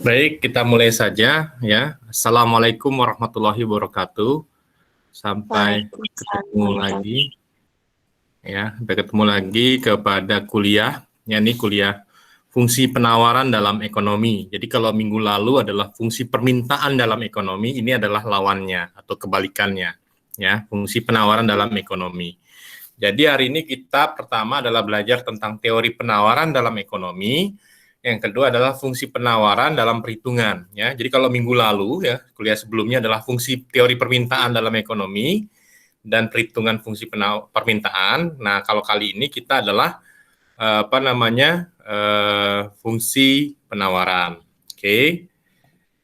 Baik, kita mulai saja ya. Assalamualaikum warahmatullahi wabarakatuh. Sampai Waalaikumsalam ketemu lagi ya. Sampai ketemu lagi kepada kuliah. Ya, ini kuliah fungsi penawaran dalam ekonomi. Jadi kalau minggu lalu adalah fungsi permintaan dalam ekonomi, ini adalah lawannya atau kebalikannya. Ya, fungsi penawaran dalam ekonomi. Jadi hari ini kita pertama adalah belajar tentang teori penawaran dalam ekonomi. Yang kedua adalah fungsi penawaran dalam perhitungan. Ya, jadi kalau minggu lalu ya kuliah sebelumnya adalah fungsi teori permintaan dalam ekonomi dan perhitungan fungsi permintaan. Nah, kalau kali ini kita adalah fungsi penawaran. Oke,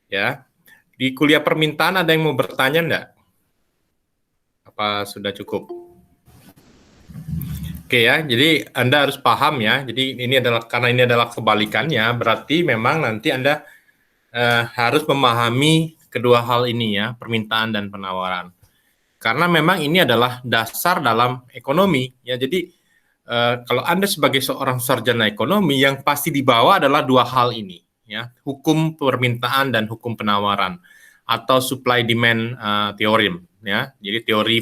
ya. Di kuliah permintaan ada yang mau bertanya enggak? Apa sudah cukup? Oke ya, jadi Anda harus paham ya. Jadi karena ini adalah kebalikannya, berarti memang nanti Anda harus memahami kedua hal ini ya, permintaan dan penawaran. Karena memang ini adalah dasar dalam ekonomi ya. Jadi kalau Anda sebagai seorang sarjana ekonomi yang pasti dibawa adalah dua hal ini ya, hukum permintaan dan hukum penawaran atau supply demand theorem ya. Jadi teori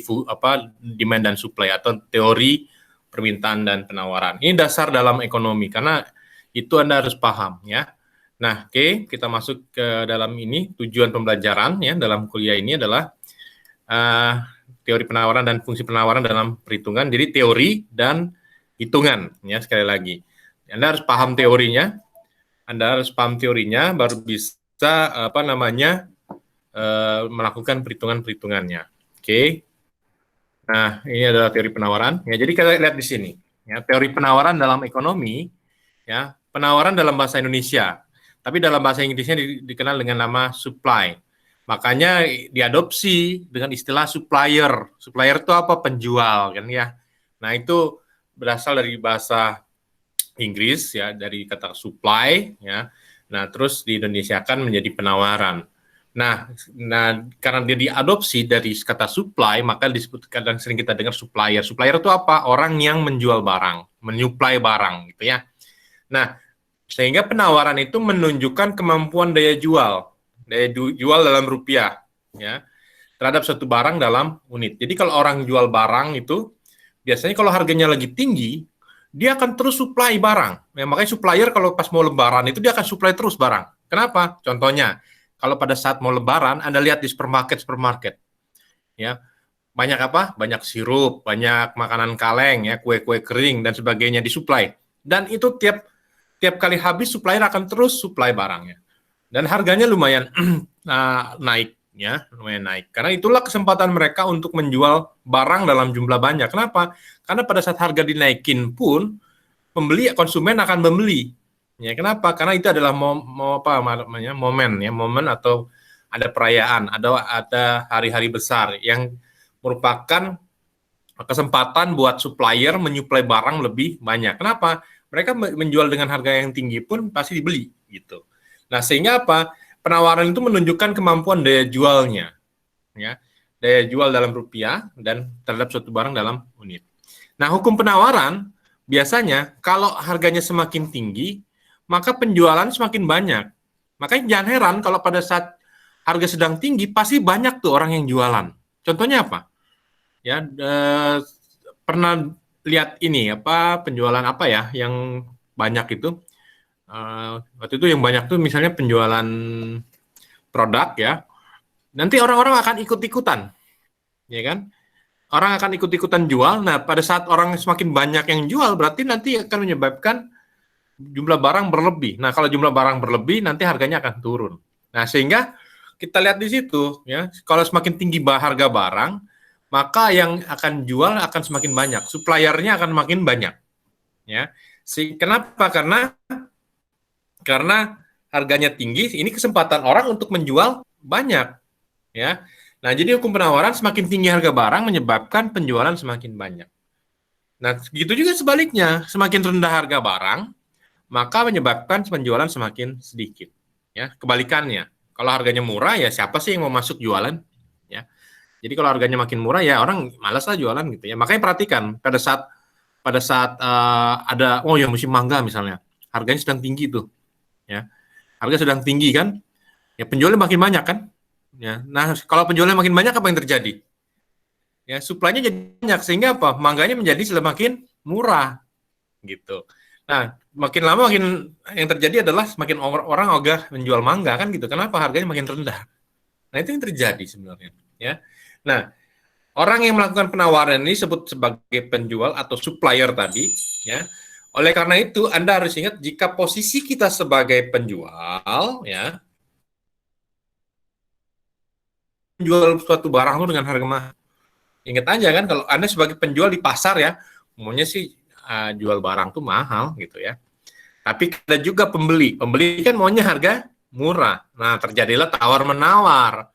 demand dan supply atau teori permintaan dan penawaran. Ini dasar dalam ekonomi karena itu Anda harus paham ya. Nah, oke, kita masuk ke dalam ini. Tujuan pembelajaran ya dalam kuliah ini adalah teori penawaran dan fungsi penawaran dalam perhitungan. Jadi teori dan hitungan ya, sekali lagi. Anda harus paham teorinya. Anda harus paham teorinya baru bisa melakukan perhitungan-perhitungannya. Oke. Nah, ini adalah teori penawaran. Ya, jadi kita lihat di sini. Ya, teori penawaran dalam ekonomi, ya, penawaran dalam bahasa Indonesia. Tapi dalam bahasa Inggrisnya dikenal dengan nama supply. Makanya diadopsi dengan istilah supplier. Supplier itu apa? Penjual, kan ya. Nah, itu berasal dari bahasa Inggris ya, dari kata supply ya. Nah, terus di Indonesia kan menjadi penawaran. Nah, karena dia diadopsi dari kata supply, maka disebut kadang sering kita dengar supplier. Supplier itu apa? Orang yang menjual barang, menyuplai barang, gitu ya. Nah, sehingga penawaran itu menunjukkan kemampuan daya jual dalam rupiah, ya, terhadap suatu barang dalam unit. Jadi kalau orang jual barang itu, biasanya kalau harganya lagi tinggi, dia akan terus supply barang. Ya, makanya supplier kalau pas mau lebaran itu dia akan supply terus barang. Kenapa? Contohnya, kalau pada saat mau lebaran, Anda lihat di supermarket, ya, banyak apa? Banyak sirup, banyak makanan kaleng, ya, kue-kue kering dan sebagainya disuplai. Dan itu tiap kali habis supplier akan terus supply barangnya. Dan harganya lumayan naik, ya, lumayan naik. Karena itulah kesempatan mereka untuk menjual barang dalam jumlah banyak. Kenapa? Karena pada saat harga dinaikin pun konsumen akan membeli. Ya, kenapa? Karena itu adalah momen atau ada perayaan, ada hari-hari besar yang merupakan kesempatan buat supplier menyuplai barang lebih banyak. Kenapa? Mereka menjual dengan harga yang tinggi pun pasti dibeli gitu. Nah, sehingga apa? Penawaran itu menunjukkan kemampuan daya jualnya, ya, daya jual dalam rupiah dan terhadap suatu barang dalam unit. Nah, hukum penawaran biasanya kalau harganya semakin tinggi, maka penjualan semakin banyak. Makanya jangan heran kalau pada saat harga sedang tinggi, pasti banyak tuh orang yang jualan. Contohnya apa? Ya, pernah lihat ini penjualan apa ya yang banyak itu? Waktu itu yang banyak tuh misalnya penjualan produk ya. Nanti orang-orang akan ikut-ikutan, ya kan? Orang akan ikut-ikutan jual. Nah, pada saat orang semakin banyak yang jual, berarti nanti akan menyebabkan jumlah barang berlebih. Nah, kalau jumlah barang berlebih, nanti harganya akan turun. Nah, sehingga kita lihat di situ, ya, kalau semakin tinggi harga barang, maka yang akan jual akan semakin banyak, suppliernya akan makin banyak, ya. Kenapa? Karena harganya tinggi, ini kesempatan orang untuk menjual banyak, ya. Nah, jadi hukum penawaran semakin tinggi harga barang menyebabkan penjualan semakin banyak. Nah, gitu juga sebaliknya, semakin rendah harga barang, maka menyebabkan penjualan semakin sedikit. Ya, kebalikannya. Kalau harganya murah, ya siapa sih yang mau masuk jualan? Ya. Jadi kalau harganya makin murah, ya orang malas lah jualan gitu ya. Makanya perhatikan pada saat ada yang musim mangga misalnya, harganya sedang tinggi tuh, ya. harga sedang tinggi kan, ya penjualnya makin banyak kan. Ya, nah kalau penjualnya makin banyak apa yang terjadi? Ya, supply-nya jadi banyak sehingga apa? Mangganya menjadi semakin murah gitu. Nah, makin lama makin yang terjadi adalah semakin orang ogah menjual mangga kan gitu. Kenapa harganya makin rendah? Nah, itu yang terjadi sebenarnya, ya. Nah, orang yang melakukan penawaran ini disebut sebagai penjual atau supplier tadi, ya. Oleh karena itu, Anda harus ingat jika posisi kita sebagai penjual, ya, jual suatu barang itu dengan harga mahal. Ingat aja kan, kalau Anda sebagai penjual di pasar ya, maunya sih jual barang tuh mahal gitu ya. Tapi ada juga pembeli. Pembeli kan maunya harga murah. Nah, terjadilah tawar-menawar.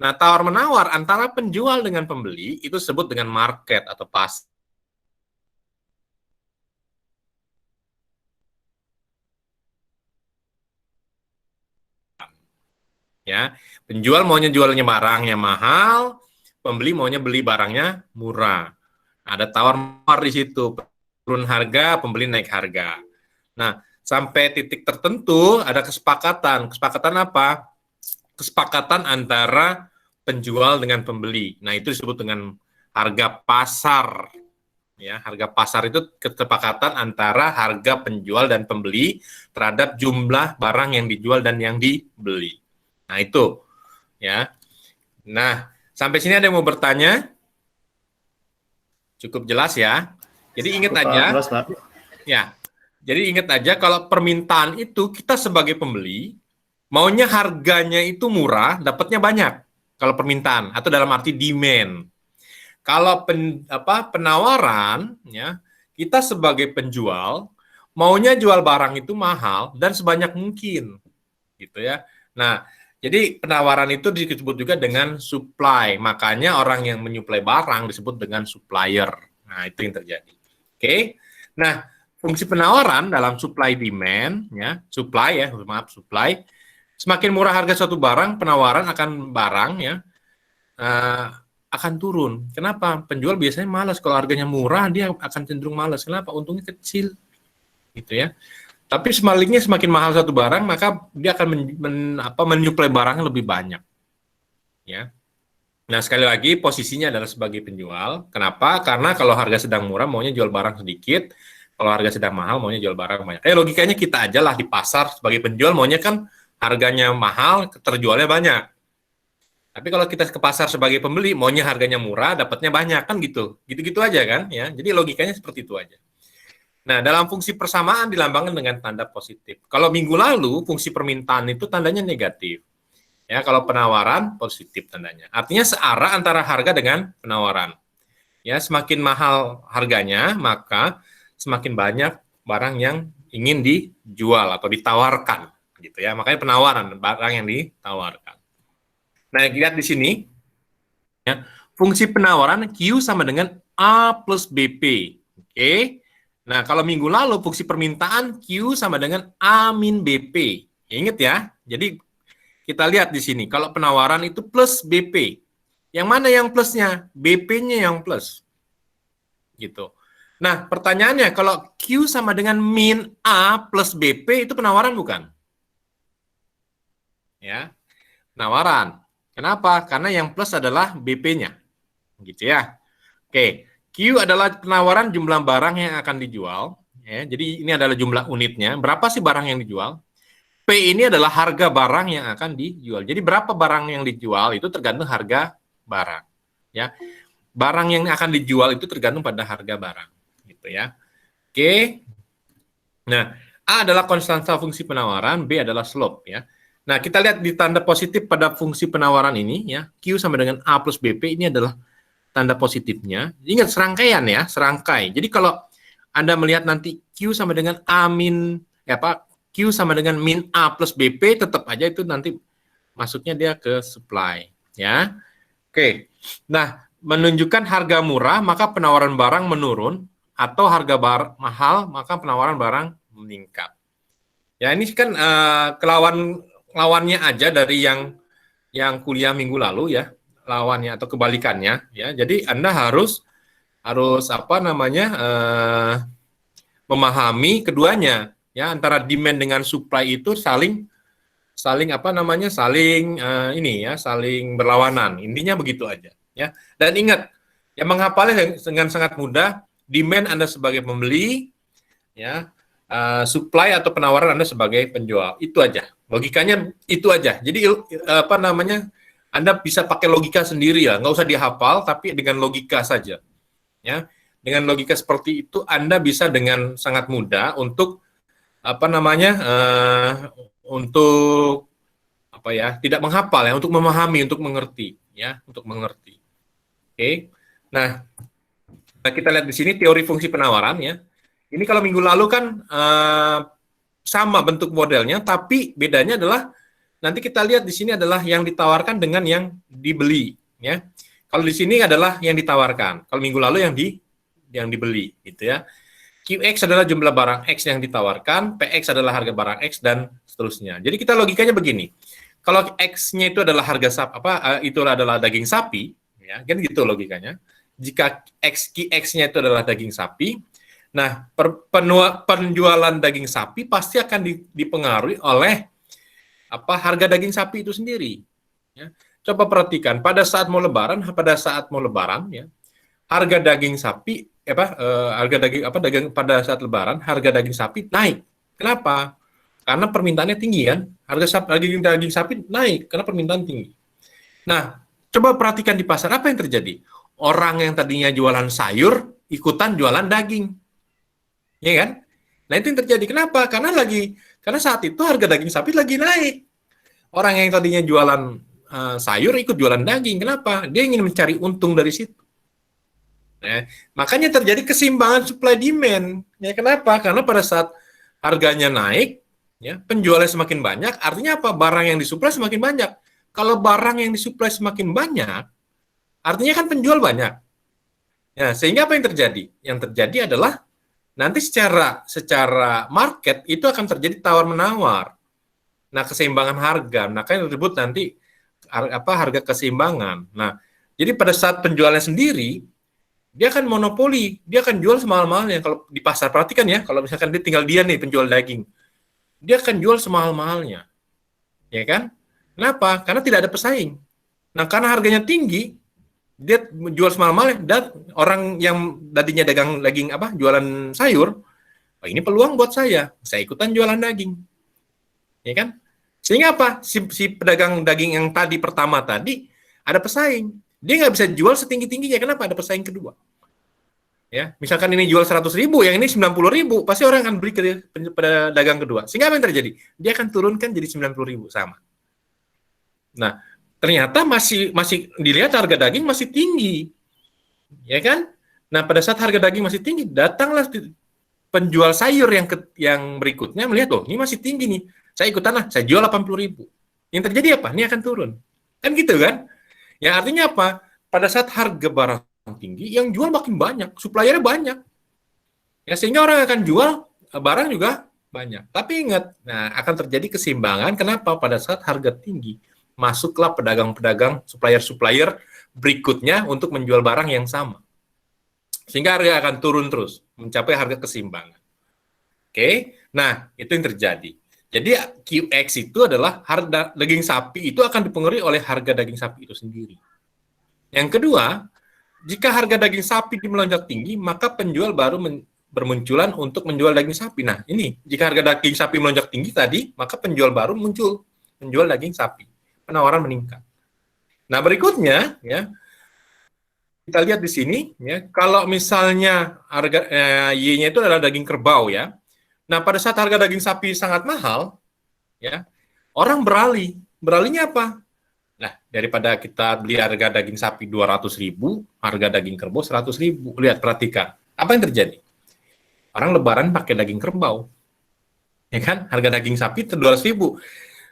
Nah, tawar-menawar antara penjual dengan pembeli itu disebut dengan market atau pasar. Ya, penjual maunya jualnya barangnya mahal, pembeli maunya beli barangnya murah. Ada tawar-menawar di situ, turun harga, pembeli naik harga. Nah, sampai titik tertentu ada kesepakatan. Kesepakatan apa? Kesepakatan antara penjual dengan pembeli. Nah, itu disebut dengan harga pasar. Ya, harga pasar itu kesepakatan antara harga penjual dan pembeli terhadap jumlah barang yang dijual dan yang dibeli. Nah, itu ya. Nah, sampai sini ada yang mau bertanya? Cukup jelas ya. Jadi ingat aja. Jelas, Pak. Ya. Jadi ingat aja kalau permintaan itu kita sebagai pembeli maunya harganya itu murah, dapatnya banyak. Kalau permintaan atau dalam arti demand. Kalau penawaran ya, kita sebagai penjual maunya jual barang itu mahal dan sebanyak mungkin. Gitu ya. Nah, jadi penawaran itu disebut juga dengan supply. Makanya orang yang menyuplai barang disebut dengan supplier. Nah, itu yang terjadi. Oke. Nah, fungsi penawaran dalam supply demand ya, supply. Semakin murah harga suatu barang, penawaran akan barang ya akan turun. Kenapa? Penjual biasanya malas kalau harganya murah, dia akan cenderung malas. Kenapa? Untungnya kecil. Gitu ya. Tapi sebaliknya semakin mahal satu barang, maka dia akan menyuplai barangnya lebih banyak. Ya. Nah, sekali lagi posisinya adalah sebagai penjual. Kenapa? Karena kalau harga sedang murah maunya jual barang sedikit, kalau harga sedang mahal maunya jual barang banyak. Logikanya kita aja lah di pasar sebagai penjual maunya kan harganya mahal, terjualnya banyak. Tapi kalau kita ke pasar sebagai pembeli maunya harganya murah, dapatnya banyak kan gitu. Gitu-gitu aja kan ya. Jadi logikanya seperti itu aja. Nah, dalam fungsi persamaan dilambangkan dengan tanda positif. Kalau minggu lalu fungsi permintaan itu tandanya negatif. Ya, kalau penawaran positif tandanya. Artinya searah antara harga dengan penawaran. Ya, semakin mahal harganya, maka semakin banyak barang yang ingin dijual atau ditawarkan, gitu ya. Makanya penawaran barang yang ditawarkan. Nah, lihat di sini, ya, fungsi penawaran Q sama dengan A plus BP. Oke. Nah, kalau minggu lalu fungsi permintaan Q sama dengan A min BP. Ya, ingat ya. Jadi kita lihat di sini, kalau penawaran itu plus BP. Yang mana yang plusnya? BP-nya yang plus. Gitu. Nah, pertanyaannya, kalau Q sama dengan min A plus BP, itu penawaran bukan? Ya, penawaran. Kenapa? Karena yang plus adalah BP-nya. Gitu ya. Oke, Q adalah penawaran jumlah barang yang akan dijual. Ya, jadi ini adalah jumlah unitnya. Berapa sih barang yang dijual? P ini adalah harga barang yang akan dijual. Jadi berapa barang yang dijual itu tergantung harga barang. Ya, barang yang akan dijual itu tergantung pada harga barang. Gitu ya. Oke. Nah, A adalah konstanta fungsi penawaran, B adalah slope ya. Nah, kita lihat di tanda positif pada fungsi penawaran ini ya, Q sama dengan A plus BP ini adalah tanda positifnya. Ingat serangkaian ya, serangkai. Jadi kalau Anda melihat nanti Q sama dengan A min Q sama dengan min A plus BP, tetap aja itu nanti masuknya dia ke supply ya. Oke. Nah, menunjukkan harga murah maka penawaran barang menurun, atau harga mahal maka penawaran barang meningkat. Ya, ini kan lawannya aja dari yang kuliah minggu lalu ya, lawannya atau kebalikannya ya. Jadi Anda harus memahami keduanya ya, antara demand dengan supply itu saling saling apa namanya, saling ini ya, saling berlawanan. Intinya begitu aja ya. Dan ingat, yang menghafalnya dengan sangat mudah, demand Anda sebagai pembeli ya, supply atau penawaran Anda sebagai penjual. Itu aja. Logikanya itu aja. Jadi apa namanya? Anda bisa pakai logika sendiri ya, nggak usah dihafal, tapi dengan logika saja. Ya, dengan logika seperti itu Anda bisa dengan sangat mudah untuk apa namanya, untuk apa ya, tidak menghafal ya, untuk memahami, untuk mengerti ya, untuk mengerti. Oke. Nah, kita lihat di sini teori fungsi penawaran ya. Ini kalau minggu lalu kan sama bentuk modelnya, tapi bedanya adalah nanti kita lihat di sini adalah yang ditawarkan dengan yang dibeli ya. Kalau di sini adalah yang ditawarkan. Kalau minggu lalu yang dibeli gitu ya. QX adalah jumlah barang X yang ditawarkan, PX adalah harga barang X dan seterusnya. Jadi kita logikanya begini. Kalau X-nya itu adalah harga itu adalah daging sapi, ya, kan gitu logikanya. Jika QX-nya itu adalah daging sapi, nah penjualan daging sapi pasti akan dipengaruhi oleh apa harga daging sapi itu sendiri. Ya. Coba perhatikan pada saat mau lebaran ya, harga daging sapi harga daging dagang pada saat lebaran harga daging sapi naik. Kenapa? Karena permintaannya tinggi kan. Daging sapi naik karena permintaan tinggi. Nah, coba perhatikan di pasar apa yang terjadi? Orang yang tadinya jualan sayur ikutan jualan daging. Ya kan? Nah, itu yang terjadi. Kenapa? Karena saat itu harga daging sapi lagi naik. Orang yang tadinya jualan sayur ikut jualan daging. Kenapa? Dia ingin mencari untung dari situ. Ya, makanya terjadi keseimbangan supply demand. Ya, kenapa? Karena pada saat harganya naik, ya, penjualnya semakin banyak, artinya apa? Barang yang disuplai semakin banyak. Kalau barang yang disuplai semakin banyak, artinya kan penjual banyak. Ya, sehingga apa yang terjadi? Yang terjadi adalah nanti secara market itu akan terjadi tawar-menawar. Nah, keseimbangan harga, makanya disebut nanti harga keseimbangan. Nah, jadi pada saat penjualnya sendiri dia akan monopoli, dia akan jual semahal-mahalnya. Kalau di pasar, perhatikan ya, kalau misalkan dia nih penjual daging, dia akan jual semahal-mahalnya, ya kan? Kenapa? Karena tidak ada pesaing. Nah, karena harganya tinggi, dia jual semahal-mahalnya, dan orang yang tadinya dagang daging jualan sayur, oh, ini peluang buat saya ikutan jualan daging, ya kan? Sehingga apa? Si pedagang daging yang pertama tadi ada pesaing, dia nggak bisa jual setinggi-tingginya. Kenapa? Ada pesaing kedua. Ya, misalkan ini jual 100.000, yang ini 90.000, pasti orang akan beli pada dagang kedua. Sehingga apa yang terjadi? Dia akan turunkan jadi 90.000 sama. Nah, ternyata masih dilihat harga daging masih tinggi, ya kan? Nah, pada saat harga daging masih tinggi, datanglah penjual sayur yang berikutnya melihat, loh, ini masih tinggi nih, saya ikutan lah, saya jual 80.000. Yang terjadi apa? Ini akan turun, kan gitu kan? Ya, artinya apa? Pada saat harga barang tinggi, yang jual makin banyak, suppliernya banyak. Ya, sehingga orang akan jual barang juga banyak. Tapi ingat, nah akan terjadi keseimbangan. Kenapa? Pada saat harga tinggi, masuklah pedagang-pedagang, supplier-supplier berikutnya untuk menjual barang yang sama. Sehingga harga akan turun terus, mencapai harga keseimbangan. Oke, nah itu yang terjadi. Jadi QX itu adalah harga daging sapi itu akan dipengaruhi oleh harga daging sapi itu sendiri. Yang kedua, jika harga daging sapi melonjak tinggi, maka penjual baru bermunculan untuk menjual daging sapi. Nah, ini jika harga daging sapi melonjak tinggi tadi, maka penjual baru muncul menjual daging sapi. Penawaran meningkat. Nah, berikutnya ya, kita lihat di sini ya, kalau misalnya harga Y-nya itu adalah daging kerbau ya. Nah, pada saat harga daging sapi sangat mahal ya, orang beralihnya apa? Nah, daripada kita beli harga daging sapi 200.000, harga daging kerbau 100.000. Lihat, perhatikan. Apa yang terjadi? Orang lebaran pakai daging kerbau. Ya kan? Harga daging sapi 200.000.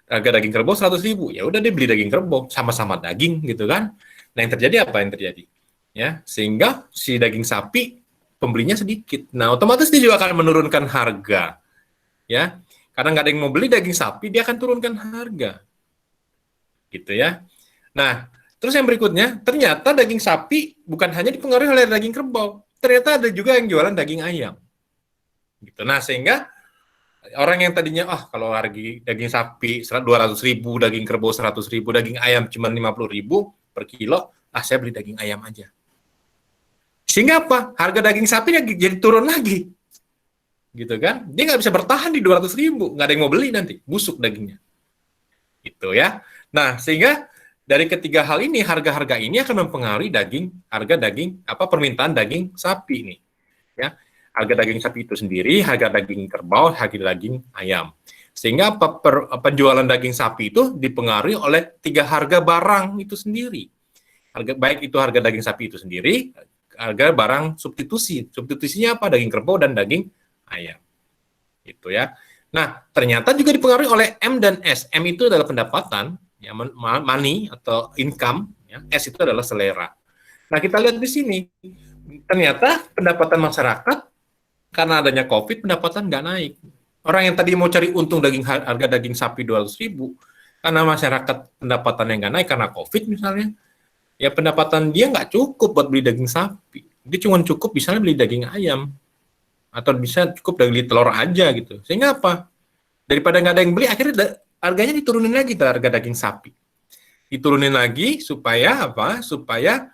Harga daging kerbau 100.000. Ya udah, dia beli daging kerbau, sama-sama daging gitu kan. Nah, yang terjadi apa yang terjadi? Ya, sehingga si daging sapi pembelinya sedikit. Nah, otomatis dia juga akan menurunkan harga. Ya. Karena nggak ada yang mau beli daging sapi, dia akan turunkan harga. Gitu ya. Nah, terus yang berikutnya, ternyata daging sapi bukan hanya dipengaruhi oleh daging kerbau, ternyata ada juga yang jualan daging ayam. Gitu. Nah, sehingga Orang yang tadinya, kalau harga daging sapi 200.000, daging kerbau 100.000, daging ayam cuma 50.000 per kilo, saya beli daging ayam aja. Sehingga apa? Harga daging sapi jadi turun lagi. Gitu kan? Dia nggak bisa bertahan di 200.000, nggak ada yang mau beli nanti, busuk dagingnya. Gitu ya. Nah, sehingga dari ketiga hal ini, harga-harga ini akan mempengaruhi harga daging, permintaan daging sapi nih. Ya, harga daging sapi itu sendiri, harga daging kerbau, harga daging ayam. Sehingga penjualan daging sapi itu dipengaruhi oleh tiga harga barang itu sendiri. Baik itu harga daging sapi itu sendiri, harga barang substitusi. Substitusinya apa? Daging kerbau dan daging ayam. Gitu ya. Nah, ternyata juga dipengaruhi oleh M dan S. M itu adalah pendapatan, ya, money atau income, ya. S itu adalah selera. Nah, kita lihat di sini, ternyata pendapatan masyarakat karena adanya COVID, pendapatan nggak naik. Orang yang tadi mau cari untung harga daging sapi 200.000, karena masyarakat pendapatan yang nggak naik karena COVID misalnya, ya pendapatan dia nggak cukup buat beli daging sapi. Dia cuma cukup misalnya beli daging ayam, atau bisa cukup beli telur aja gitu. Sehingga apa? Daripada nggak ada yang beli, akhirnya harganya diturunin lagi, harga daging sapi. Diturunin lagi supaya apa? Supaya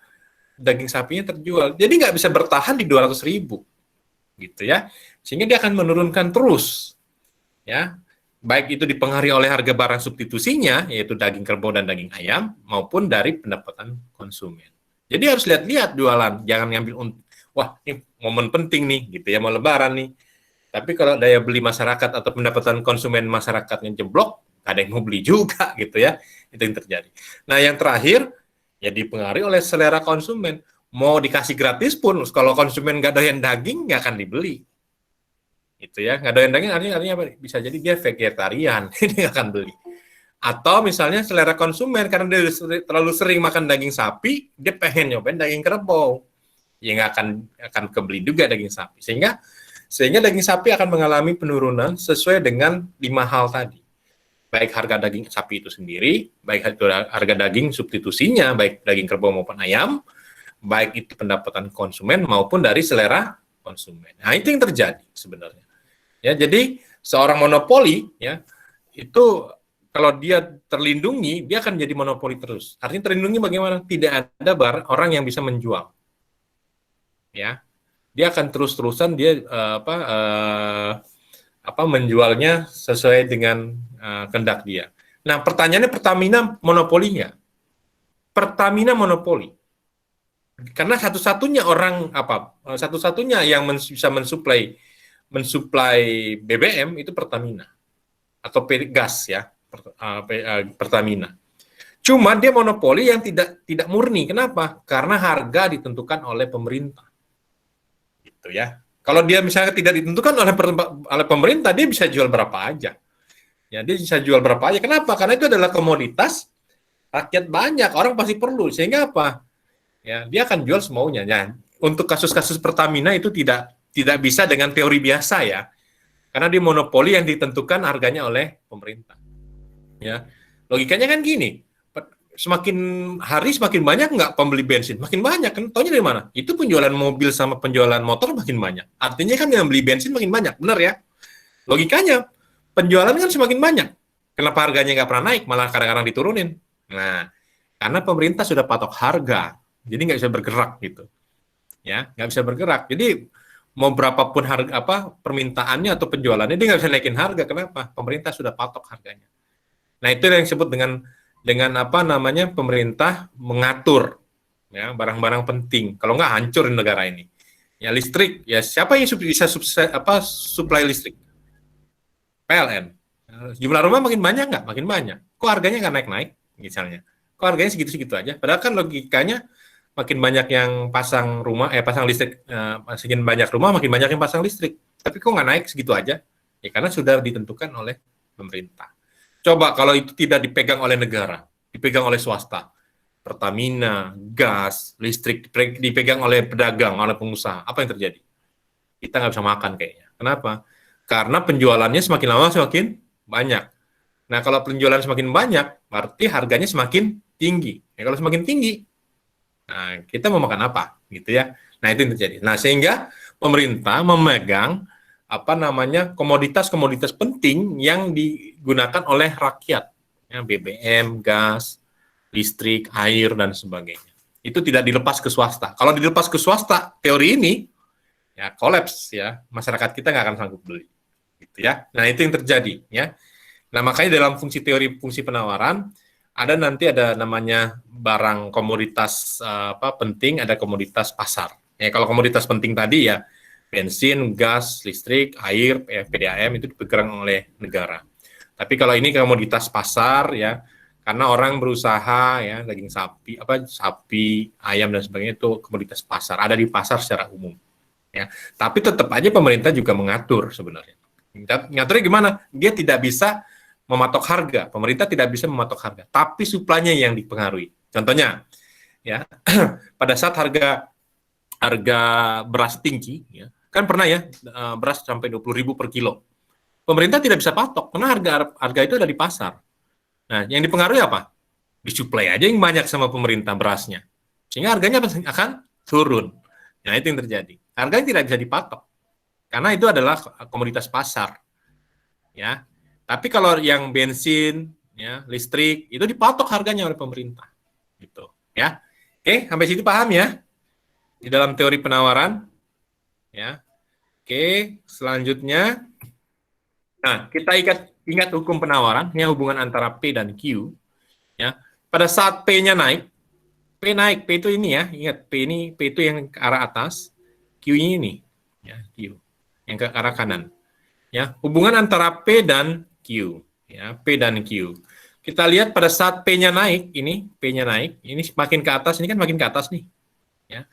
daging sapinya terjual. Jadi nggak bisa bertahan di 200.000. Gitu ya, sehingga dia akan menurunkan terus, ya, baik itu dipengaruhi oleh harga barang substitusinya, yaitu daging kerbau dan daging ayam, maupun dari pendapatan konsumen. Jadi harus lihat-lihat jualan, jangan ngambil wah ini momen penting nih, gitu ya, mau lebaran nih. Tapi kalau daya beli masyarakat atau pendapatan konsumen masyarakatnya jeblok, ada yang mau beli juga, gitu ya, itu yang terjadi. Nah, yang terakhir, ya dipengaruhi oleh selera konsumen. Mau dikasih gratis pun, kalau konsumen nggak doyan daging, nggak akan dibeli. Itu ya, nggak doyan daging artinya apa? Bisa jadi dia vegetarian, ini nggak akan beli. Atau misalnya selera konsumen, karena dia terlalu sering makan daging sapi, dia pengen nyobain daging kerbau. Ya nggak akan kebeli juga daging sapi. Sehingga daging sapi akan mengalami penurunan sesuai dengan 5 hal tadi. Baik harga daging sapi itu sendiri, baik harga daging substitusinya, baik daging kerbau maupun ayam, baik itu pendapatan konsumen maupun dari selera konsumen. Nah, itu yang terjadi sebenarnya. Ya, jadi seorang monopoli, ya, itu kalau dia terlindungi, dia akan jadi monopoli terus. Artinya terlindungi bagaimana? Tidak ada orang yang bisa menjual. Ya. Dia akan terus-terusan dia menjualnya sesuai dengan kehendak dia. Nah, pertanyaannya, Pertamina monopoli nggak? Pertamina monopoli. Karena satu-satunya yang bisa mensuplai BBM itu Pertamina atau gas ya, Pertamina. Cuma dia monopoli yang tidak murni. Kenapa? Karena harga ditentukan oleh pemerintah. Gitu ya. Kalau dia misalnya tidak ditentukan oleh pemerintah, dia bisa jual berapa aja. Ya, dia bisa jual berapa aja. Kenapa? Karena itu adalah komoditas rakyat banyak, orang pasti perlu. Sehingga apa? Ya, dia akan jual semaunya. Nah, untuk kasus-kasus Pertamina itu tidak bisa dengan teori biasa ya, karena dia monopoli yang ditentukan harganya oleh pemerintah. Ya, logikanya kan gini, semakin hari semakin banyak nggak pembeli bensin, makin banyak kan? Taunya dari mana? Itu penjualan mobil sama penjualan motor makin banyak. Artinya kan yang beli bensin makin banyak, benar ya? Logikanya penjualan kan semakin banyak. Kenapa harganya nggak pernah naik, malah kadang-kadang diturunin? Nah, karena pemerintah sudah patok harga. Jadi nggak bisa bergerak gitu, ya nggak bisa bergerak. Jadi mau berapapun harga permintaannya atau penjualannya, dia nggak bisa naikin harga. Kenapa? Pemerintah sudah patok harganya. Nah, itu yang disebut dengan pemerintah mengatur ya barang-barang penting. Kalau nggak hancur negara ini. Ya listrik, ya siapa yang bisa supply listrik? PLN. Jumlah rumah makin banyak nggak? Makin banyak. Kok harganya nggak naik-naik misalnya? Kok harganya segitu-segitu aja? Padahal kan logikanya makin banyak yang pasang listrik, makin banyak rumah, makin banyak yang pasang listrik. Tapi kok nggak naik segitu aja? Ya karena sudah ditentukan oleh pemerintah. Coba kalau itu tidak dipegang oleh negara, dipegang oleh swasta, Pertamina, gas, listrik dipegang oleh pedagang, oleh pengusaha, apa yang terjadi? Kita nggak bisa makan kayaknya. Kenapa? Karena penjualannya semakin lama semakin banyak. Nah, kalau penjualan semakin banyak, berarti harganya semakin tinggi. Ya, kalau semakin tinggi, nah, kita mau makan apa, gitu ya. Nah, itu yang terjadi. Nah, sehingga pemerintah memegang apa namanya komoditas-komoditas penting yang digunakan oleh rakyat, ya, BBM, gas, listrik, air dan sebagainya. Itu tidak dilepas ke swasta. Kalau dilepas ke swasta, teori ini ya kolaps ya, masyarakat kita nggak akan sanggup beli, gitu ya. Nah itu yang terjadi ya. Nah makanya dalam teori fungsi penawaran ada namanya barang komoditas penting, ada komoditas pasar. Ya kalau komoditas penting tadi ya bensin, gas, listrik, air, PDAM itu dipegang oleh negara. Tapi kalau ini komoditas pasar ya, karena orang berusaha ya daging sapi, ayam dan sebagainya itu komoditas pasar, ada di pasar secara umum. Ya, tapi tetap aja pemerintah juga mengatur sebenarnya. Ngaturnya gimana? Dia tidak bisa mematok harga. Pemerintah tidak bisa mematok harga, tapi suplainya yang dipengaruhi. Contohnya, ya pada saat harga beras tinggi, ya, kan pernah ya beras sampai 20.000 per kilo. Pemerintah tidak bisa patok karena harga itu ada di pasar. Nah, yang dipengaruhi apa? Disuplai aja yang banyak sama pemerintah berasnya, sehingga harganya akan turun. Nah, itu yang terjadi. Harganya tidak bisa dipatok karena itu adalah komoditas pasar. Ya. Tapi kalau yang bensin, ya, listrik itu dipatok harganya oleh pemerintah. Gitu, ya. Oke, sampai situ paham ya? Di dalam teori penawaran, ya. Oke, selanjutnya, nah kita ingat hukum penawaran, ini hubungan antara P dan Q, ya. Pada saat P-nya naik, P itu ini ya, ingat P itu yang ke arah atas, Q-nya ini, ya, Q, yang ke arah kanan, ya. Hubungan antara P dan Q, ya, P dan Q. Kita lihat pada saat P-nya naik, P-nya naik, ini makin ke atas, ini kan makin ke atas nih, ya.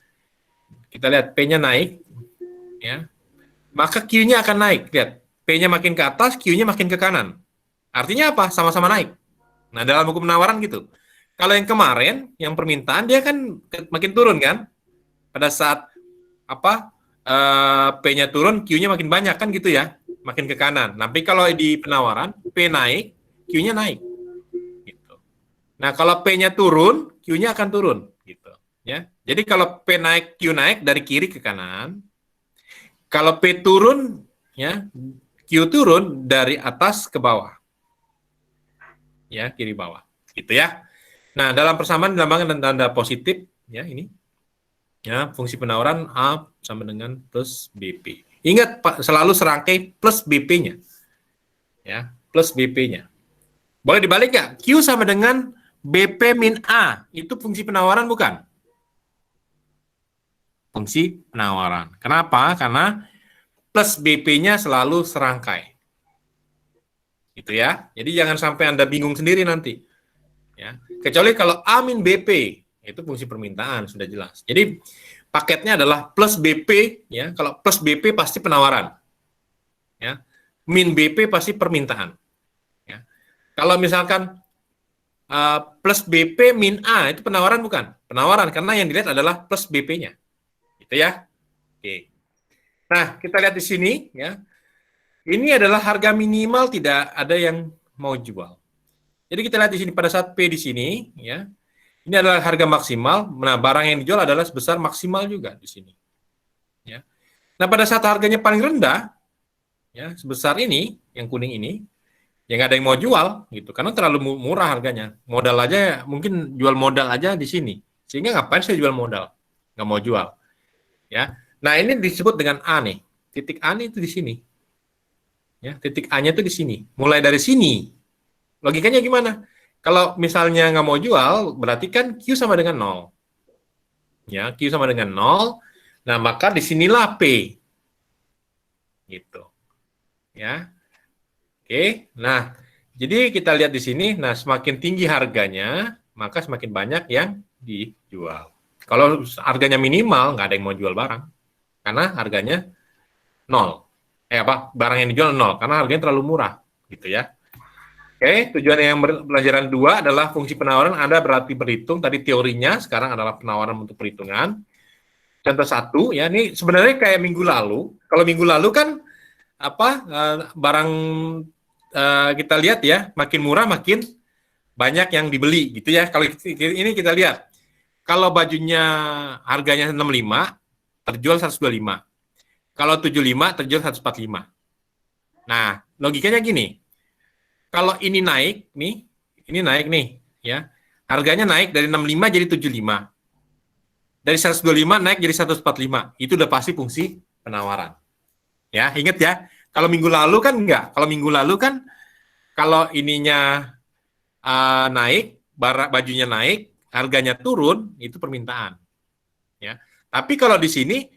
Kita lihat P-nya naik, ya, maka Q-nya akan naik. Lihat, P-nya makin ke atas, Q-nya makin ke kanan. Artinya apa? Sama-sama naik. Nah, dalam hukum penawaran gitu. Kalau yang kemarin, yang permintaan, dia kan makin turun kan? Pada saat P-nya turun, Q-nya makin banyak kan gitu ya? Makin ke kanan. Tapi kalau di penawaran, P naik, Q-nya naik. Gitu. Nah, kalau P-nya turun, Q-nya akan turun. Gitu. Ya. Jadi kalau P naik, Q naik dari kiri ke kanan. Kalau P turun, ya, Q turun dari atas ke bawah. Ya, kiri bawah. Gitu ya. Nah, dalam persamaan dilambangkan dengan tanda positif, ya, ini. Ya, fungsi penawaran A sama dengan plus BP. Ingat, Pak, selalu serangkai plus BP-nya. Ya, plus BP-nya. Boleh dibalik nggak? Q sama dengan BP min A. Itu fungsi penawaran bukan? Fungsi penawaran. Kenapa? Karena plus BP-nya selalu serangkai. Gitu ya. Jadi jangan sampai Anda bingung sendiri nanti. Ya. Kecuali kalau A min BP, itu fungsi permintaan, sudah jelas. Jadi paketnya adalah plus BP, ya. Kalau plus BP pasti penawaran. Ya. Min BP pasti permintaan. Ya. Kalau misalkan plus BP min A, itu penawaran bukan? Penawaran, karena yang dilihat adalah plus BP-nya. Gitu ya. Oke. Nah, kita lihat di sini, ya. Ini adalah harga minimal, tidak ada yang mau jual. Jadi kita lihat di sini pada saat P di sini, ya. Ini adalah harga maksimal. Nah, barang yang dijual adalah sebesar maksimal juga di sini. Ya. Nah, pada saat harganya paling rendah, ya, sebesar ini, yang kuning ini, ya nggak ada yang mau jual, gitu. Karena terlalu murah harganya. Modal aja, mungkin jual modal aja di sini. Sehingga ngapain saya jual modal? Nggak mau jual. Ya. Nah, ini disebut dengan A nih. Titik A nih itu di sini. Ya, titik A-nya itu di sini. Mulai dari sini. Logikanya gimana? Kalau misalnya nggak mau jual, berarti kan Q sama dengan 0. Ya, Q sama dengan 0. Nah, maka disinilah P. Gitu. Ya. Oke. Nah, jadi kita lihat di sini, nah semakin tinggi harganya, maka semakin banyak yang dijual. Kalau harganya minimal, nggak ada yang mau jual barang. Karena harganya 0. Barang yang dijual 0 karena harganya terlalu murah, gitu ya. Oke, tujuan yang pelajaran 2 adalah fungsi penawaran Anda berarti berhitung, tadi teorinya, sekarang adalah penawaran untuk perhitungan. Contoh 1, ya, ini sebenarnya kayak minggu lalu. Kalau minggu lalu kan barang kita lihat ya, makin murah makin banyak yang dibeli, gitu ya. Kalau ini kita lihat, kalau bajunya harganya 65, terjual 125. Kalau 75 terjual 145. Nah, logikanya gini. Kalau ini naik nih, ini naik nih, ya. Harganya naik dari 65 jadi 75. Dari 125 naik jadi 145. Itu udah pasti fungsi penawaran. Ya, ingat ya. Kalau minggu lalu kan enggak. Kalau minggu lalu kan kalau ininya naik, bajunya naik, harganya turun, itu permintaan. Ya. Tapi kalau di sini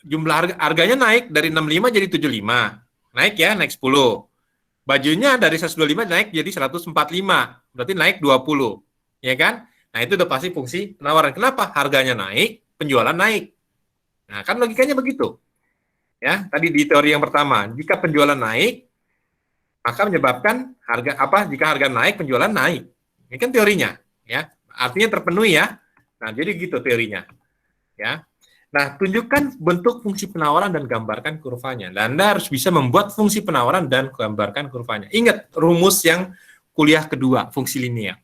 jumlah harganya naik dari 65 jadi 75. Naik ya, naik 10. Bajunya dari 125 naik jadi 145. Berarti naik 20. Ya kan? Nah, itu udah pasti fungsi penawaran. Kenapa? Harganya naik, penjualan naik. Nah, kan logikanya begitu. Ya, tadi di teori yang pertama, jika penjualan naik, maka menyebabkan harga apa? Jika harga naik, penjualan naik. Ini kan teorinya, ya. Artinya terpenuhi ya. Nah, jadi gitu teorinya, ya. Nah, tunjukkan bentuk fungsi penawaran dan gambarkan kurvanya. Dan Anda harus bisa membuat fungsi penawaran dan gambarkan kurvanya. Ingat rumus yang kuliah kedua, fungsi linear.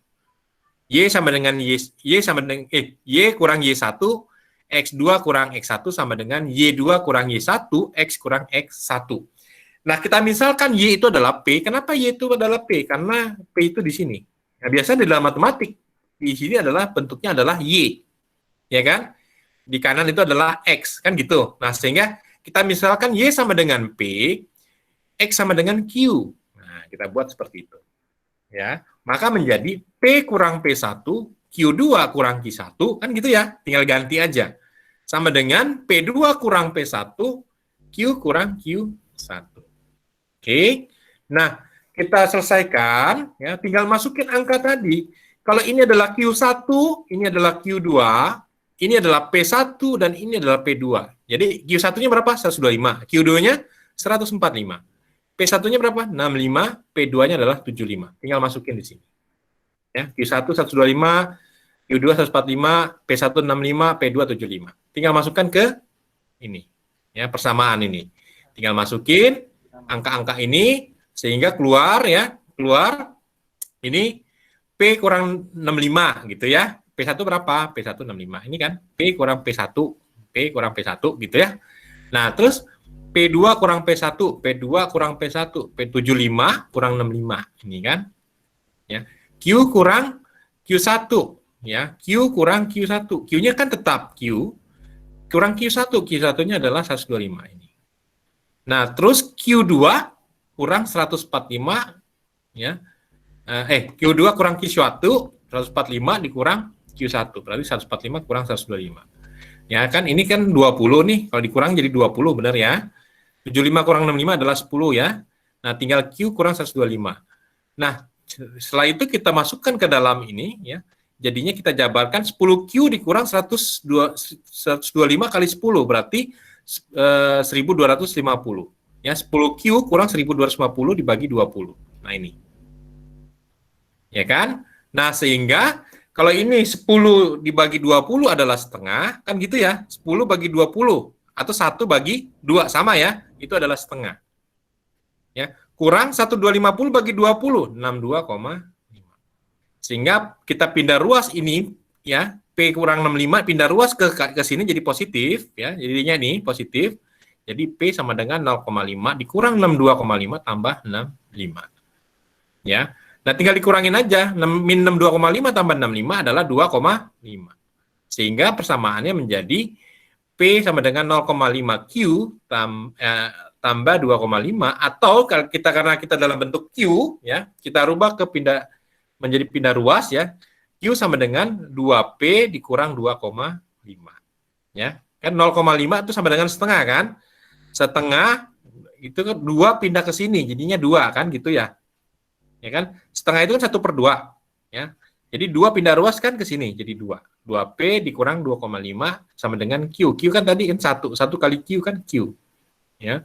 Y sama dengan Y sama dengan Y kurang Y1, X2 kurang X1 sama dengan Y2 kurang Y1, X kurang X1. Nah, kita misalkan Y itu adalah P. Kenapa Y itu adalah P? Karena P itu di sini. Nah, biasanya di dalam matematik, di sini adalah bentuknya adalah Y. Ya kan? Di kanan itu adalah X, kan gitu. Nah, sehingga kita misalkan Y sama dengan P, X sama dengan Q. Nah, kita buat seperti itu. Ya, maka menjadi P kurang P1, Q2 kurang Q1, kan gitu ya, tinggal ganti aja. Sama dengan P2 kurang P1, Q kurang Q1. Oke, nah kita selesaikan, ya, tinggal masukin angka tadi. Kalau ini adalah Q1, ini adalah Q2, ini adalah P1, dan ini adalah P2. Jadi Q1-nya berapa? 125. Q2-nya 145. P1-nya berapa? 65, P2-nya adalah 75. Tinggal masukin di sini. Ya, Q1 125, Q2 145, P1 65, P2 75. Tinggal masukkan ke ini. Ya, persamaan ini. Tinggal masukin angka-angka ini sehingga keluar ya, keluar ini P kurang 65 gitu ya. P1 berapa? P1 65. Ini kan P kurang P1, P kurang P1 gitu ya. Nah, terus P2 kurang P1, P2 kurang P1, P75 kurang 65. Ini kan. Ya. Q kurang Q1. Ya. Q kurang Q1. Q-nya kan tetap Q. Kurang Q1. Q1-nya adalah 125 ini. Nah, terus Q2 kurang 145. Ya. Q2 kurang Q1, 145 dikurang Q1. Berarti 145 kurang 125. Ya kan, ini kan 20 nih. Kalau dikurang jadi 20, benar ya. 75 kurang 65 adalah 10 ya. Nah, tinggal Q kurang 125. Nah, setelah itu kita masukkan ke dalam ini ya. Jadinya kita jabarkan 10Q dikurang 125 kali 10 berarti 1250. Ya, 10Q kurang 1250 dibagi 20. Nah, ini. Ya kan? Nah, sehingga kalau ini 10 dibagi 20 adalah setengah, kan gitu ya. 10 bagi 20 atau 1 bagi 2 sama ya. Itu adalah setengah. Ya, kurang 1250 bagi 20, 62,5. Sehingga kita pindah ruas ini ya, P kurang 65 pindah ruas ke sini jadi positif ya. Jadinya nih positif. Jadi P sama dengan 0,5 dikurang 62,5 tambah 65. Ya. Nah, tinggal dikurangin aja. Min 62,5 tambah 65 adalah 2,5. Sehingga persamaannya menjadi P sama dengan 0,5 Q tambah 2,5, atau kita karena kita dalam bentuk Q ya, kita rubah ke menjadi pindah ruas ya. Q sama dengan 2P dikurang 2,5. Ya. Kan 0,5 itu sama dengan setengah kan? Setengah itu kan 2 pindah ke sini jadinya 2 kan gitu ya. Ya kan? Setengah itu kan 1/2 ya. Jadi 2 pindah ruas kan ke sini jadi 2. 2P dikurang 2,5 sama dengan Q. Q kan tadi kan 1. 1 kali Q kan Q. Ya.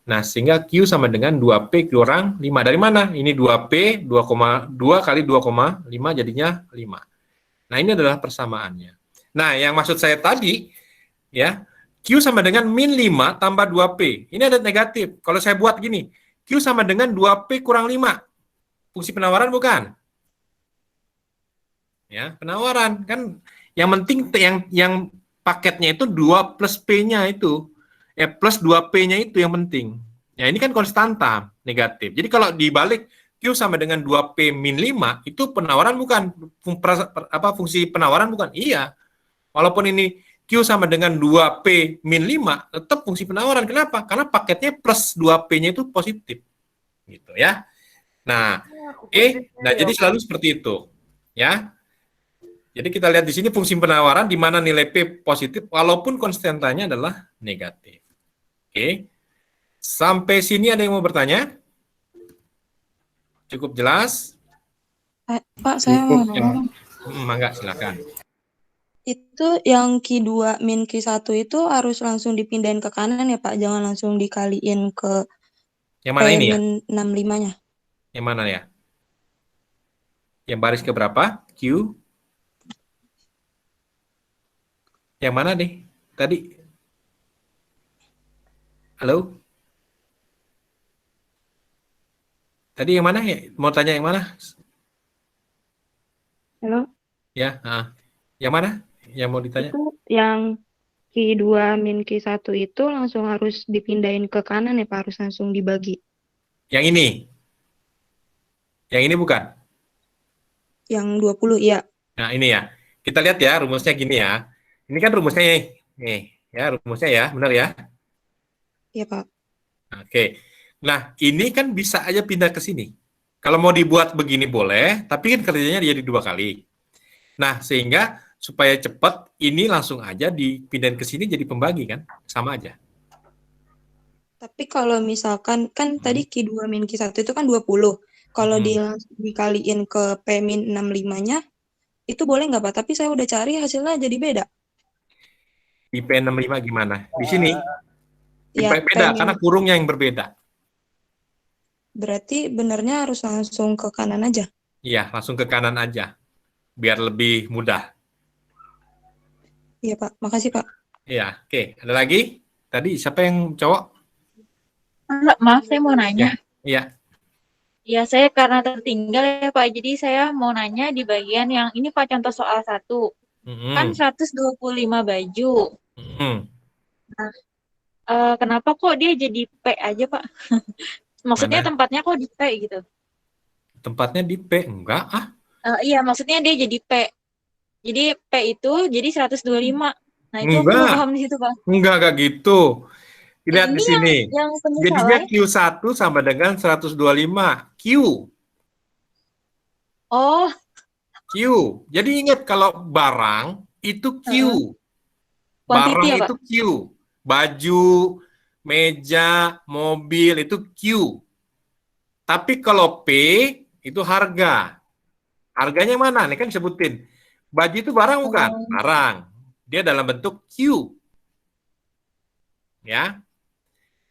Nah, sehingga Q sama dengan 2P kurang 5. Dari mana? Ini 2P, 2,2 kali 2,5 jadinya 5. Nah, ini adalah persamaannya. Nah, yang maksud saya tadi, ya, Q sama dengan min 5 tambah 2P. Ini ada negatif. Kalau saya buat gini, Q sama dengan 2P kurang 5. Fungsi penawaran bukan? Ya, penawaran. Kan yang penting yang paketnya itu 2 plus P-nya itu. plus 2P-nya itu yang penting. Ya, ini kan konstanta negatif. Jadi kalau dibalik Q sama dengan 2P min 5, itu penawaran bukan, fungsi penawaran bukan? Iya. Walaupun ini Q sama dengan 2P min 5, tetap fungsi penawaran. Kenapa? Karena paketnya plus 2P-nya itu positif. Gitu ya. Nah, nah jadi selalu seperti itu. Ya. Jadi kita lihat di sini fungsi penawaran di mana nilai P positif walaupun konstantanya adalah negatif. Oke. Sampai sini ada yang mau bertanya? Cukup jelas? Pak, saya mau Cukup. nanya. Mangga, silakan. Itu yang Q2 min Q1 itu harus langsung dipindahin ke kanan ya Pak? Jangan langsung dikaliin ke Yang P mana ini ya? min 65-nya. Yang mana ya? Yang baris ke berapa? Q. Yang mana deh? Tadi. Halo? Tadi yang mana ya? Mau tanya yang mana? Halo? Ya, yang mana? Yang mau ditanya? Itu yang Q2 min Q1 itu langsung harus dipindahin ke kanan ya Pak? Harus langsung dibagi. Yang ini? Yang ini bukan? Yang 20, iya. Nah, ini ya. Kita lihat ya, rumusnya gini ya. Ini kan rumusnya nih. Ya, rumusnya ya, benar ya? Iya Pak. Oke. Nah, ini kan bisa aja pindah ke sini. Kalau mau dibuat begini boleh, tapi kan kerjanya jadi 2 kali. Nah, sehingga supaya cepat, ini langsung aja dipindahin ke sini jadi pembagi kan? Sama aja. Tapi kalau misalkan, kan tadi Q2 min Q1 itu kan 20. Kalau dikaliin ke P min 65-nya, itu boleh nggak Pak? Tapi saya udah cari hasilnya jadi beda. Di P65 gimana? Di sini Ya, beda, P min. karena kurungnya yang berbeda. Berarti benernya harus langsung ke kanan aja. Iya, langsung ke kanan aja. Biar lebih mudah. Iya Pak, makasih Pak. Iya, oke. Ada lagi? Tadi siapa yang cowok? Enggak, maaf, saya mau nanya. Iya. Ya, saya karena tertinggal ya Pak, jadi saya mau nanya di bagian yang ini Pak, contoh soal 1. Kan 125 baju. Nah, kenapa kok dia jadi P aja Pak? Maksudnya Mana? tempatnya kok di P gitu? Tempatnya di P? Enggak, Iya, maksudnya dia jadi P. Jadi P itu jadi 125. Nah, itu aku nggak Enggak. paham di situ Pak. Enggak gitu. Lihat di Ini sini. yang Jadinya penyesalan. Q1 sama dengan 125. Q. Oh, Q. Jadi ingat kalau barang itu Q. quantity Barang ya Pak? itu Q. Baju, meja, mobil itu Q. Tapi kalau P itu harga. Harganya mana? Ini kan disebutin. Baju itu barang bukan? Barang. Dia dalam bentuk Q. Ya. Iya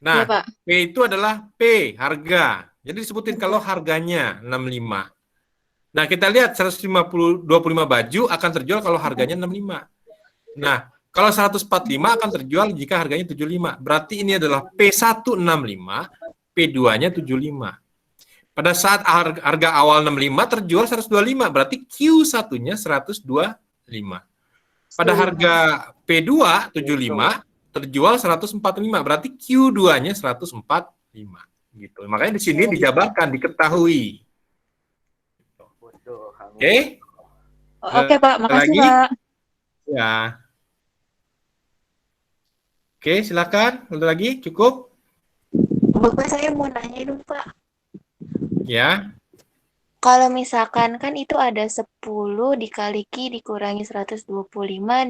Nah, Pak. P itu adalah P, harga. Jadi disebutin kalau harganya 65. Nah, kita lihat 125 baju akan terjual kalau harganya 65. Nah, kalau 145 akan terjual jika harganya 75. Berarti ini adalah P165, P2-nya 75. Pada saat harga awal 65 terjual 125, berarti Q1-nya 125. Pada harga P2 75 terjual 145, berarti Q2-nya 145 gitu. Makanya di sini dijabarkan, diketahui. Oke? Oke Pak, makasih Lagi? Pak. Ya. Oke, silakan. Ada lagi? Cukup? Bapak, saya mau nanya dong Pak. Ya. Kalau misalkan kan itu ada 10 dikali Q dikurangi 125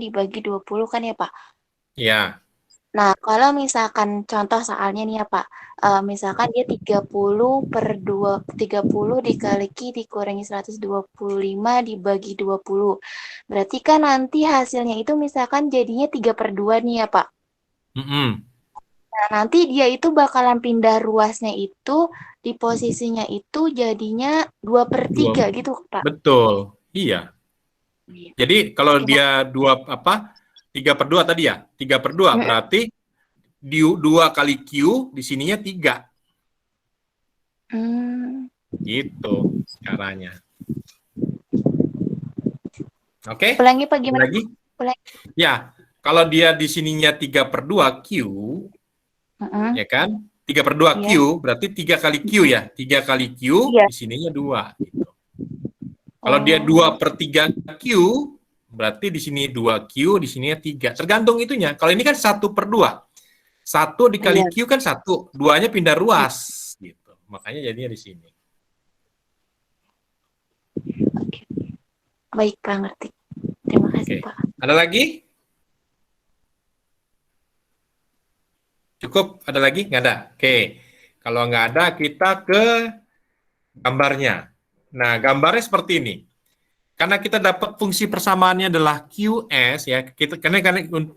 dibagi 20 kan ya Pak? Ya. Nah, kalau misalkan contoh soalnya nih ya Pak, misalkan dia 30 dikali Q dikurangi 125 dibagi 20. Berarti kan nanti hasilnya itu misalkan jadinya 3/2 nih ya Pak. Nah, nanti dia itu bakalan pindah ruasnya itu di posisinya itu jadinya 2/3 gitu Pak. Betul. Iya. Jadi kalau dia 3/2 tadi ya? 3/2 berarti 2 kali Q di sininya 3. Gitu caranya. Oke? Ulangi Pak, gimana? Lagi? Ulangi. Ya, kalau dia di sininya 3/2 Q, Ya kan? 3/2 Q, Iya. berarti 3 kali Q ya. 3 kali Q, Iya. di sininya 2. Gitu. Kalau dia 2/3 Q, berarti di sini 2Q, di sininya 3. Tergantung itunya. Kalau ini kan 1/2. 1 dikali Iya. Q kan 1. 2-nya pindah ruas. Gitu. Makanya jadinya di sini. Oke. Baik, Pak, ngerti. Terima kasih, Oke. Pak. Ada lagi? Cukup? Ada lagi? Nggak ada? Oke. Kalau nggak ada, kita ke gambarnya. Nah, gambarnya seperti ini. Karena kita dapat fungsi persamaannya adalah QS ya, karena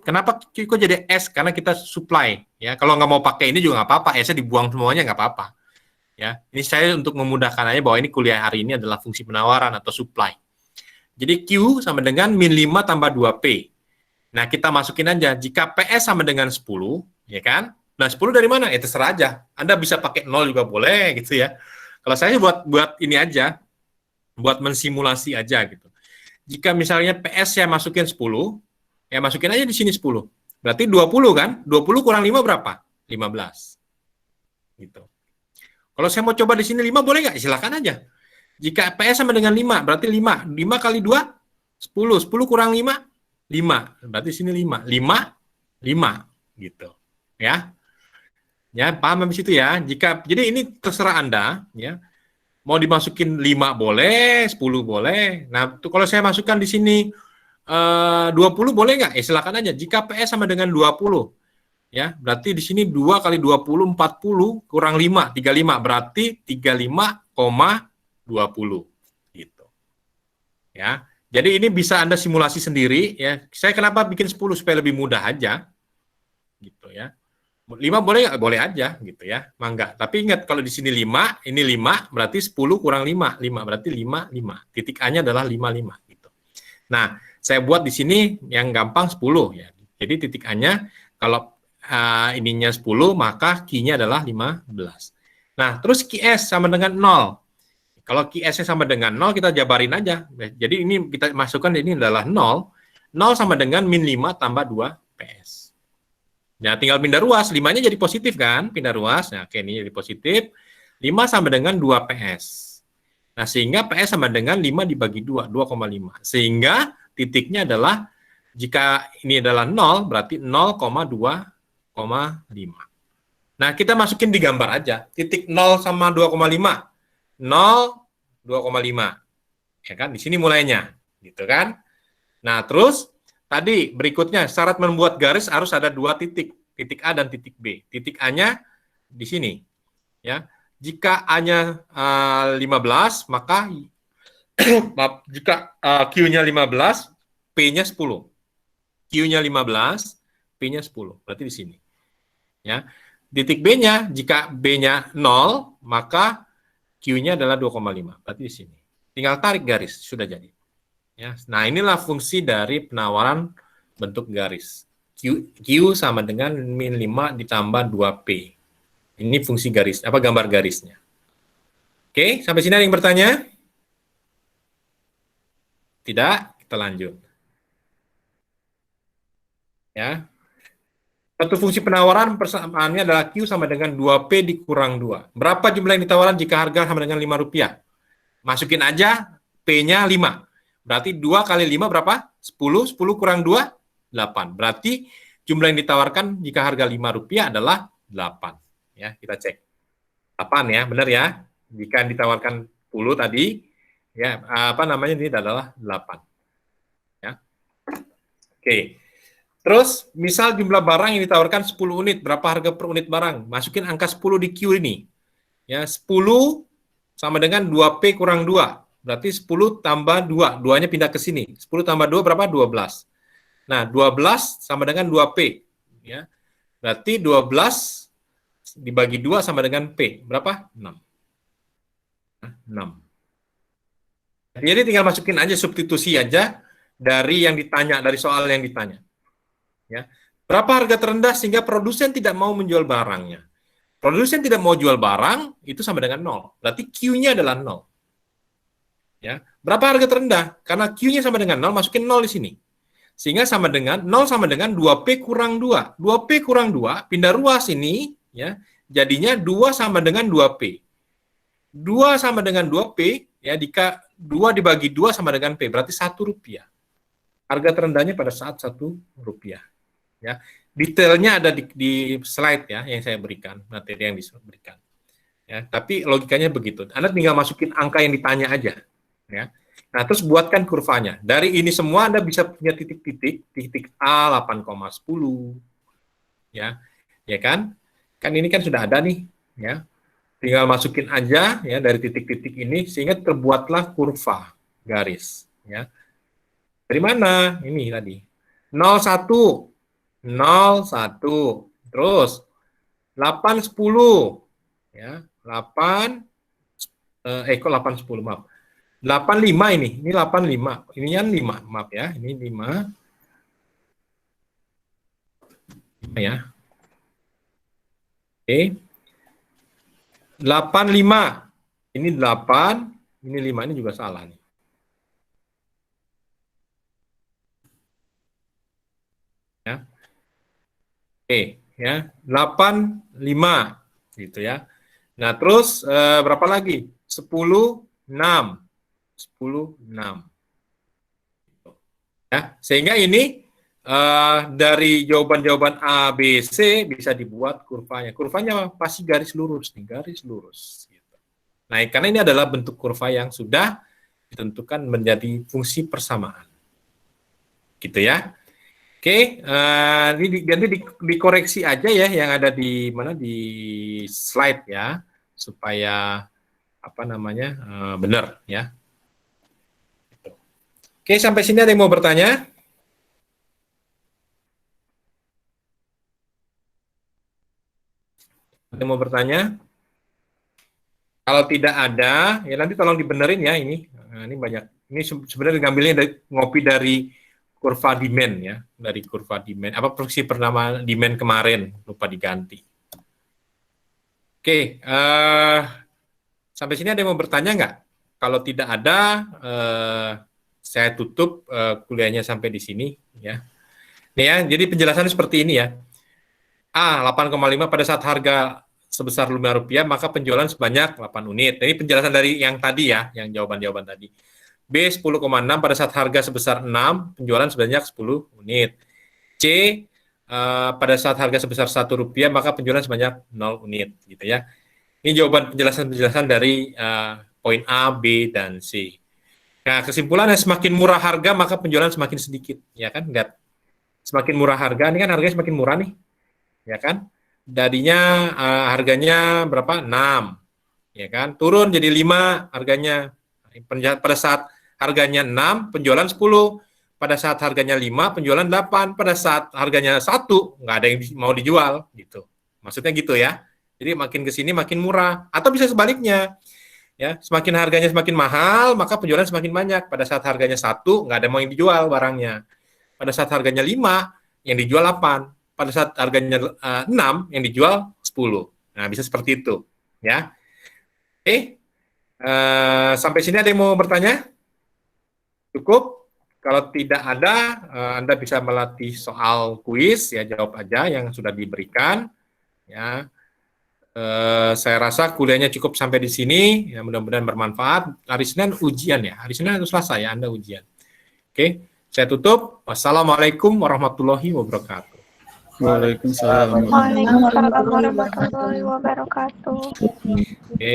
kenapa Q kok jadi S? Karena kita supply ya. Kalau nggak mau pakai ini juga nggak apa-apa, S-nya dibuang semuanya nggak apa-apa. Ya, ini saya untuk memudahkan aja bahwa ini kuliah hari ini adalah fungsi penawaran atau supply. Jadi Q sama dengan min 5 tambah 2P. Nah, kita masukin aja jika PS sama dengan 10, ya kan? Nah, 10 dari mana? Ya terserah aja. Anda bisa pakai 0 juga boleh gitu ya. Kalau saya buat ini aja, buat mensimulasi aja gitu. Jika misalnya PS saya masukin 10, ya masukin aja di sini 10. Berarti 20 kan? 20 kurang 5 berapa? 15. Gitu. Kalau saya mau coba di sini 5 boleh nggak? Silakan aja. Jika PS sama dengan 5, berarti 5. 5 kali 2, 10. 10 kurang 5, 5. Berarti sini 5. 5, 5. Gitu. Ya. Ya, paham habis itu ya. Jadi ini terserah Anda, ya. Mau dimasukin 5 boleh, 10 boleh. Nah, kalau saya masukkan di sini 20 boleh nggak? Silakan aja. Jika PS sama dengan 20, ya, berarti di sini 2 kali 20, 40, kurang 5, 35. Berarti 35,20. Gitu. Ya. Jadi ini bisa Anda simulasi sendiri, ya. Saya kenapa bikin 10 supaya lebih mudah aja. Gitu ya. 5 boleh nggak? Boleh aja gitu ya. Mangga. Tapi ingat kalau di sini 5, ini 5, berarti 10 kurang 5. 5 berarti 5, 5. Titik A-nya adalah 5, 5 gitu. Nah, saya buat di sini yang gampang 10 ya. Jadi titik A-nya kalau ininya 10, maka Q-nya adalah 15. Nah, terus QS sama dengan 0. Kalau QS-nya sama dengan 0, kita jabarin aja. Jadi ini kita masukkan ini adalah 0. 0 sama dengan min 5 tambah 2 PS. Nah, tinggal pindah ruas, 5-nya jadi positif kan, pindah ruas. Nah, oke, ini jadi positif. 5 sama dengan 2 PS. Nah, sehingga PS sama dengan 5 dibagi 2, 2,5. Sehingga titiknya adalah, jika ini adalah 0, berarti 0,2,5. Nah, kita masukin di gambar aja. Titik 0 sama 2,5. 0, 2,5. Ya kan, di sini mulainya. Gitu kan. Nah, terus tadi berikutnya syarat membuat garis harus ada 2 titik, titik A dan titik B. Titik A-nya di sini, ya. Jika A-nya 15, maka jika Q-nya 15, P-nya 10. Q-nya 15, P-nya 10. Berarti di sini. Ya. Titik B-nya, jika B-nya 0, maka Q-nya adalah 2,5. Berarti di sini. Tinggal tarik garis, sudah jadi. Ya, nah inilah fungsi dari penawaran bentuk garis. Q sama dengan min 5 ditambah 2P. Ini fungsi garis, gambar garisnya. Oke, sampai sini ada yang bertanya? Tidak, kita lanjut. Ya. Satu fungsi penawaran persamaannya adalah Q sama dengan 2P dikurang 2. Berapa jumlah yang ditawarkan jika harga sama dengan Rp5? Masukin aja P-nya 5. Berarti 2 kali 5 berapa? 10. 10 kurang 2, 8. Berarti jumlah yang ditawarkan jika harga Rp5 adalah 8. Ya, kita cek. 8 ya, benar ya. Jika yang ditawarkan 10 tadi, ya, ini adalah 8. Ya. Oke. Terus, misal jumlah barang yang ditawarkan 10 unit, berapa harga per unit barang? Masukin angka 10 di Q ini. Ya, 10 sama dengan 2P kurang 2. Berarti 10 tambah 2. 2-nya pindah ke sini. 10 tambah 2 berapa? 12. Nah, 12 sama dengan 2P. Ya. Berarti 12 dibagi 2 sama dengan P. Berapa? 6. Nah, 6. Jadi tinggal masukin aja, substitusi aja dari yang ditanya, dari soal yang ditanya. Ya. Berapa harga terendah sehingga produsen tidak mau menjual barangnya? Produsen tidak mau jual barang, itu sama dengan 0. Berarti Q-nya adalah 0. Ya. Berapa harga terendah? Karena Q-nya sama dengan 0, masukin 0 di sini. Sehingga sama dengan 0 sama dengan 2P kurang 2. 2P kurang 2, pindah ruas ini, ya, jadinya 2 sama dengan 2P. 2 sama dengan 2P, ya, 2 dibagi 2 sama dengan P, berarti Rp1. Harga terendahnya pada saat Rp1. Ya. Detailnya ada di slide ya yang saya berikan, materi yang diberikan. Ya, tapi logikanya begitu. Anda tinggal masukin angka yang ditanya aja. Ya. Nah, terus buatkan kurvanya. Dari ini semua Anda bisa punya titik-titik, titik A 8,10. Ya. Ya kan? Kan ini kan sudah ada nih, ya. Tinggal masukin aja ya dari titik-titik ini sehingga terbuatlah kurva garis, ya. Dari mana? Ini tadi. 01 01 terus 8 10 ya. 8 kok 8 10 maaf. 85 ini 85. Ini yang 5, maaf ya. Ini 5. Ya. Oke. 85. Ini 8, ini 5, ini juga salah nih. Ya. Oke, ya. 85 gitu ya. Nah, terus berapa lagi? 10 6. 10 6. Ya, sehingga ini dari jawaban-jawaban A, B, C bisa dibuat kurvanya. Kurvanya pasti garis lurus nih, garis lurus. Gitu. Nah, karena ini adalah bentuk kurva yang sudah ditentukan menjadi fungsi persamaan. Gitu ya. Oke, ini nanti dikoreksi aja ya yang ada di mana di slide ya, supaya apa namanya benar ya. Oke, sampai sini ada yang mau bertanya? Ada yang mau bertanya? Kalau tidak ada, ya nanti tolong dibenerin ya ini. Nah, ini banyak. Ini sebenarnya ngambilnya ngopi dari kurva demand ya, dari kurva demand. Apa fungsi bernama demand kemarin lupa diganti. Oke, sampai sini ada yang mau bertanya nggak? Kalau tidak ada, saya tutup kuliahnya sampai di sini ya. Nih ya, jadi penjelasannya seperti ini ya. A 8,5 pada saat harga sebesar Rp5, maka penjualan sebanyak 8 unit. Ini penjelasan dari yang tadi ya, yang jawaban-jawaban tadi. B 10,6 pada saat harga sebesar 6, penjualan sebanyak 10 unit. C pada saat harga sebesar Rp1, maka penjualan sebanyak 0 unit gitu ya. Ini jawaban penjelasan-penjelasan dari poin A, B, dan C. Nah, kesimpulannya semakin murah harga, maka penjualan semakin sedikit, ya kan? Lihat. Semakin murah harga, ini kan harganya semakin murah nih. Ya kan? Dadinya harganya berapa? 6. Ya kan? Turun jadi 5 harganya. Pada saat harganya 6, penjualan 10. Pada saat harganya 5, penjualan 8. Pada saat harganya 1, nggak ada yang mau dijual gitu. Maksudnya gitu ya. Jadi makin ke sini makin murah. Atau bisa sebaliknya. Ya, semakin harganya semakin mahal, maka penjualan semakin banyak. Pada saat harganya 1, nggak ada mau yang dijual barangnya. Pada saat harganya 5, yang dijual 8. Pada saat harganya 6, yang dijual 10. Nah, bisa seperti itu. Ya. Oke. Sampai sini ada yang mau bertanya? Cukup? Kalau tidak ada, Anda bisa melatih soal kuis, ya jawab aja yang sudah diberikan. Ya. Saya rasa kuliahnya cukup sampai di sini. Ya, mudah-mudahan bermanfaat. Hari Senin ujian ya. Hari Senin atau Selasa ya Anda ujian. Oke. Saya tutup. Wassalamualaikum warahmatullahi wabarakatuh. Waalaikumsalam. Waalaikumsalam warahmatullahi wabarakatuh. Oke.